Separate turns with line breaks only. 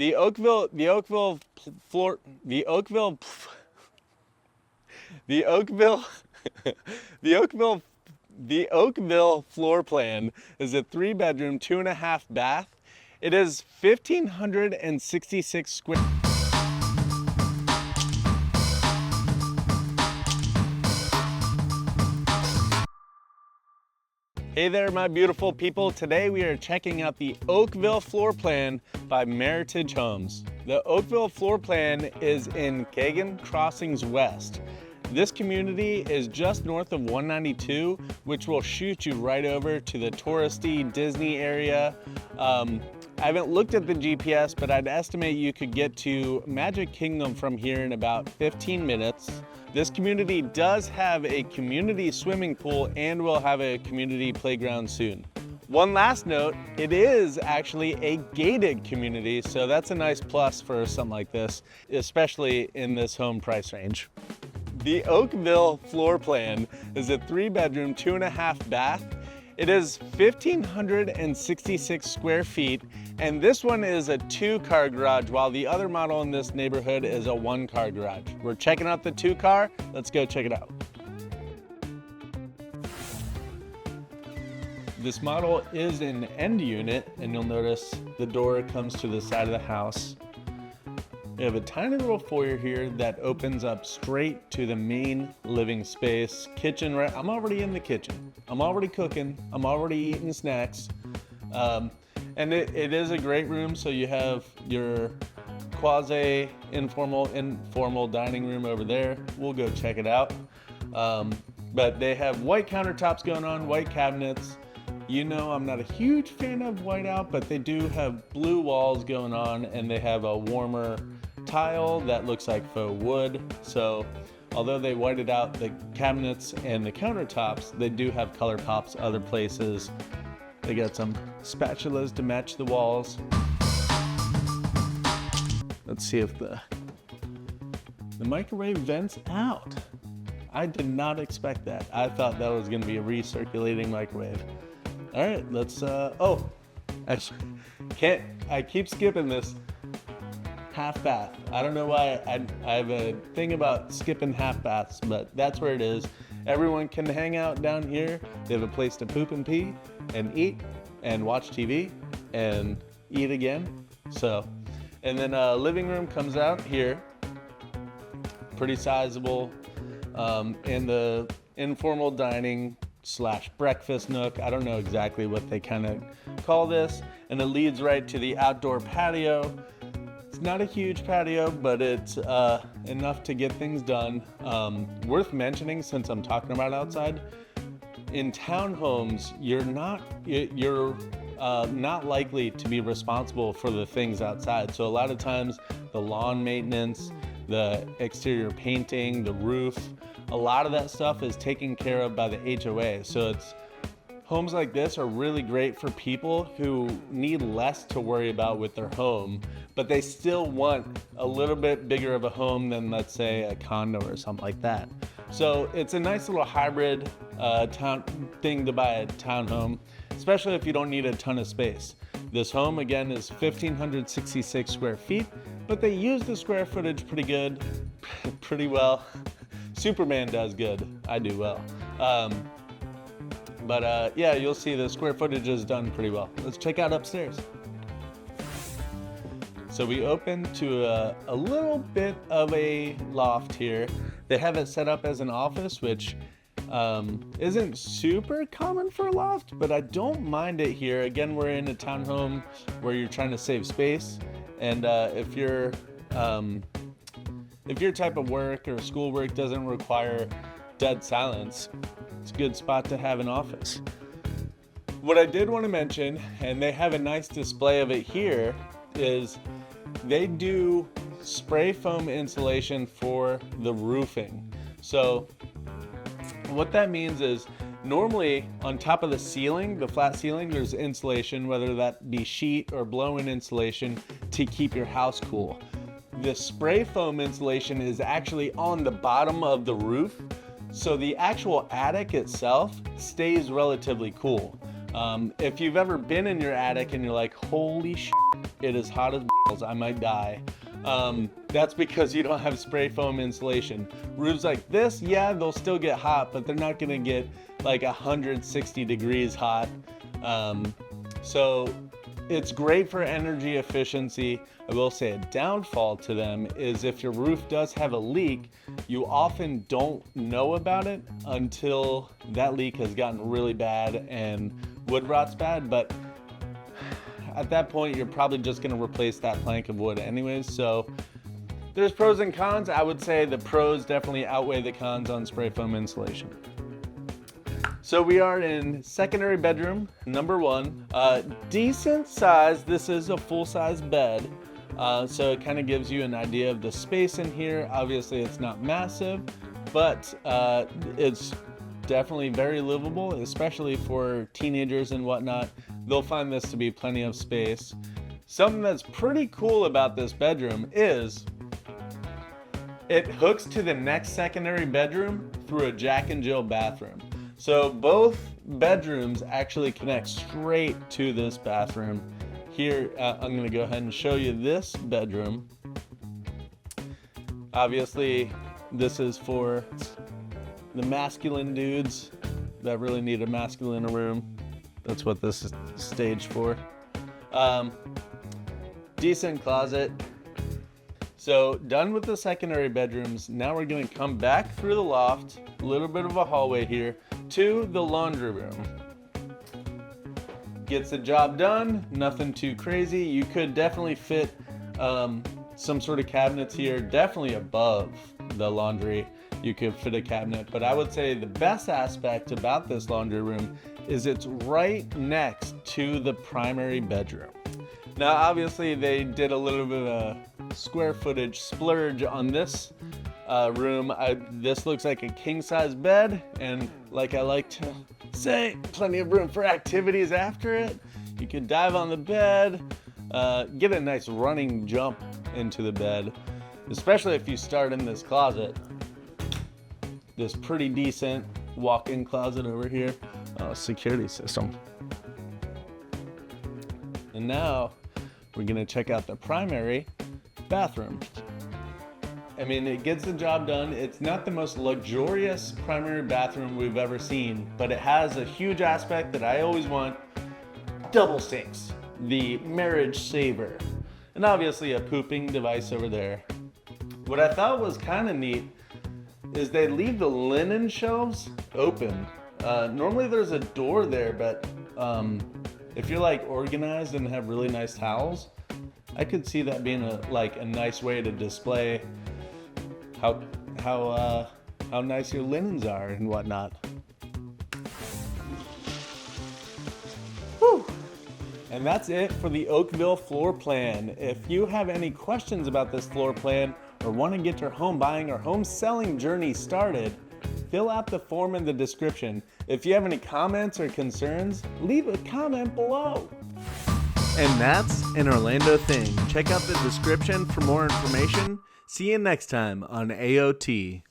The Oakville floor, the Oakville, the Oakville, the Oakville, the Oakville floor plan is a 3-bedroom, 2.5 bath. It is 1,566 square. Hey there, my beautiful people. Today we are checking out the Oakville Floorplan by Meritage Homes. The Oakville Floorplan is in Cagan Crossings West. This community is just north of 192, which will shoot you right over to the touristy Disney area. I haven't looked at the GPS, but I'd estimate you could get to Magic Kingdom from here in about 15 minutes. This community does have a community swimming pool and will have a community playground soon. One last note, it is actually a gated community, so that's a nice plus for something like this, especially in this home price range. The Oakville floor plan is a 3-bedroom, 2.5 bath. It is 1,566 square feet, and this one is a 2-car garage, while the other model in this neighborhood is a 1-car garage. We're checking out the 2-car. Let's go check it out. This model is an end unit, and you'll notice the door comes to the side of the house. We have a tiny little foyer here that opens up straight to the main living space. Kitchen, right? I'm already in the kitchen. I'm already cooking. I'm already eating snacks. And it is a great room, so you have your quasi-informal dining room over there. We'll go check it out. But they have white countertops going on, white cabinets. You know I'm not a huge fan of whiteout, but they do have blue walls going on, and they have a warmer tile that looks like faux wood. So although they whited out the cabinets and the countertops, they do have color pops other places. They got some spatulas to match the walls. Let's see if the microwave vents out. I did not expect that. I thought that was gonna be a recirculating microwave. All right, let's, I keep skipping this. Half bath. I don't know why I have a thing about skipping half baths, but that's where it is. Everyone can hang out down here. They have a place to poop and pee and eat and watch TV and eat again. So, and then living room comes out here. Pretty sizable. And the informal dining / breakfast nook. I don't know exactly what they kind of call this. And it leads right to the outdoor patio. Not a huge patio, but it's enough to get things done. Worth mentioning, since I'm talking about outside, in townhomes, you're not likely to be responsible for the things outside. So a lot of times, the lawn maintenance, the exterior painting, the roof, a lot of that stuff is taken care of by the HOA. So homes like this are really great for people who need less to worry about with their home, but they still want a little bit bigger of a home than, let's say, a condo or something like that. So it's a nice little hybrid thing to buy a townhome, especially if you don't need a ton of space. This home, again, is 1,566 square feet, but they use the square footage pretty well. Superman does good. I do well. But yeah, you'll see the square footage is done pretty well. Let's check out upstairs. So we open to a little bit of a loft here. They have it set up as an office, which isn't super common for a loft, but I don't mind it here. Again, we're in a townhome where you're trying to save space. And if your type of work or schoolwork doesn't require dead silence, it's a good spot to have an office. What I did want to mention, and they have a nice display of it here, is they do spray foam insulation for the roofing. So what that means is normally on top of the ceiling, the flat ceiling, there's insulation, whether that be sheet or blow-in insulation to keep your house cool. The spray foam insulation is actually on the bottom of the roof, so the actual attic itself stays relatively cool. If you've ever been in your attic and you're like, holy shit, it is hot as balls. I might die. That's because you don't have spray foam insulation. Roofs like this, yeah, they'll still get hot, but they're not gonna get like 160 degrees hot. So it's great for energy efficiency. I will say a downfall to them is if your roof does have a leak, you often don't know about it until that leak has gotten really bad and wood rot's bad. But at that point, you're probably just gonna replace that plank of wood anyways. So there's pros and cons. I would say the pros definitely outweigh the cons on spray foam insulation. So we are in secondary bedroom, number 1. Decent size. This is a full-size bed. So it kind of gives you an idea of the space in here. Obviously it's not massive, but it's definitely very livable, especially for teenagers and whatnot. They'll find this to be plenty of space. Something that's pretty cool about this bedroom is it hooks to the next secondary bedroom through a Jack and Jill bathroom. So both bedrooms actually connect straight to this bathroom. Here, I'm gonna go ahead and show you this bedroom. Obviously, this is for the masculine dudes that really need a masculine room. That's what this is staged for. Decent closet. So done with the secondary bedrooms. Now we're gonna come back through the loft, a little bit of a hallway here, to the laundry room. Gets the job done, nothing too crazy. You could definitely fit some sort of cabinets here, definitely above the laundry. You could fit a cabinet, but I would say the best aspect about this laundry room is it's right next to the primary bedroom. Now, obviously they did a little bit of a square footage splurge on this room. This looks like a king size bed, and like I like to say, plenty of room for activities after it. You can dive on the bed, get a nice running jump into the bed, especially if you start in this closet. This pretty decent walk-in closet over here. Security system. And now we're gonna check out the primary bathroom. I mean, it gets the job done. It's not the most luxurious primary bathroom we've ever seen, but it has a huge aspect that I always want. Double sinks, the marriage saver, and obviously a pooping device over there. What I thought was kind of neat is they leave the linen shelves open. Normally there's a door there, but if you're like organized and have really nice towels, I could see that being a nice way to display how nice your linens are and whatnot. Whew. And that's it for the Oakville floor plan. If you have any questions about this floor plan or want to get your home buying or home selling journey started, fill out the form in the description. If you have any comments or concerns, leave a comment below. And that's an Orlando thing. Check out the description for more information. See you next time on AOT.